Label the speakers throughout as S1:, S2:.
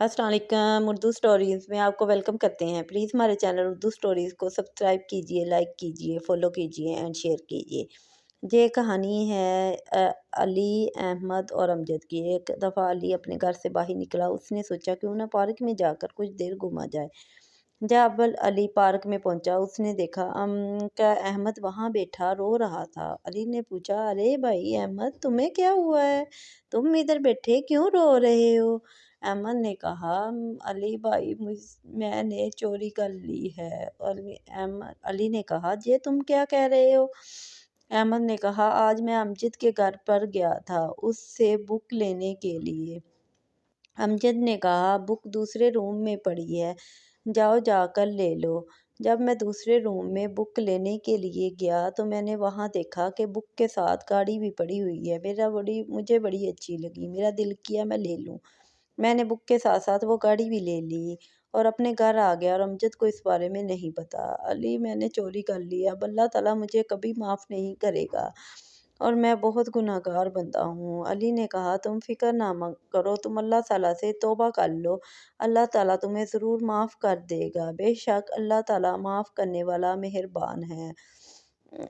S1: अस्सलाम वालेकुम। उर्दू स्टोरीज़ में आपको वेलकम करते हैं। प्लीज़ हमारे चैनल उर्दू स्टोरीज़ को सब्सक्राइब कीजिए, लाइक कीजिए, फॉलो कीजिए एंड शेयर कीजिए। ये कहानी है अली अहमद और अमजद की। एक दफ़ा अली अपने घर से बाहर निकला। उसने सोचा क्यों ना पार्क में जाकर कुछ देर घूमा जाए। जब अली पार्क में पहुंचा, उसने देखा का अहमद वहां बैठा रो रहा था। अली ने पूछा, अरे भाई अहमद, तुम्हें क्या हुआ है? तुम इधर बैठे क्यों रो रहे हो? अहमद ने कहा, अली भाई मैंने चोरी कर ली है। और अली ने कहा, ये तुम क्या कह रहे हो? अहमद ने कहा, आज मैं अमजद के घर पर गया था उससे बुक लेने के लिए। अमजद ने कहा, बुक दूसरे रूम में पड़ी है, जाओ जाकर ले लो। जब मैं दूसरे रूम में बुक लेने के लिए गया तो मैंने वहाँ देखा कि बुक के साथ गाड़ी भी पड़ी हुई है। मुझे बड़ी अच्छी लगी, मेरा दिल किया मैं ले लूँ। मैंने बुक के साथ साथ वो गाड़ी भी ले ली और अपने घर आ गया और अमजद को इस बारे में नहीं पता। अली, मैंने चोरी कर लिया, अब अल्लाह ताला मुझे कभी माफ़ नहीं करेगा और मैं बहुत गुनहगार बंदा हूँ। अली ने कहा, तुम फ़िक्र ना करो, तुम अल्लाह ताला से तौबा कर लो, अल्लाह ताला तुम्हें ज़रूर माफ़ कर देगा। बेशक अल्लाह ताला माफ़ करने वाला मेहरबान है।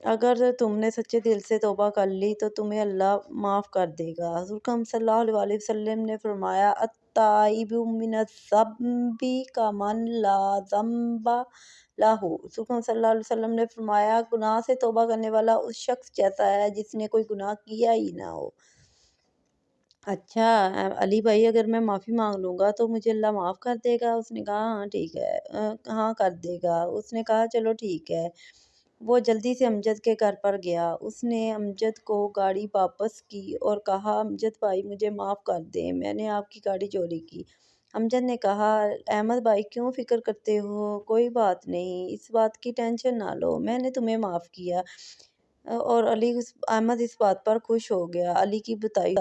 S1: अगर तुमने सच्चे दिल से तौबा कर ली तो तुम्हें अल्लाह माफ़ कर देगा। हुज़ूर अकरम सल्लल्लाहु अलैहि वसल्लम ने फरमाया, अत्ताइबु मिनज़्ज़ंबि कमन ला ज़ंबा लाहू। हुज़ूर अकरम सल्लल्लाहु अलैहि वसल्लम ने फरमाया, गुनाह से तौबा करने वाला उस शख्स जैसा है जिसने कोई गुनाह किया ही ना हो। अच्छा अली भाई, अगर मैं माफ़ी मांग लूँगा तो मुझे अल्लाह माफ़ कर देगा? उसने कहा, हाँ ठीक है, हाँ कर देगा। उसने कहा, चलो ठीक है। वो जल्दी से अमजद के घर पर गया। उसने अमजद को गाड़ी वापस की और कहा, अमजद भाई मुझे माफ़ कर दें, मैंने आपकी गाड़ी चोरी की। अमजद ने कहा, अहमद भाई क्यों फ़िक्र करते हो? कोई बात नहीं, इस बात की टेंशन ना लो, मैंने तुम्हें माफ़ किया। और अहमद इस बात पर खुश हो गया। अली की बताई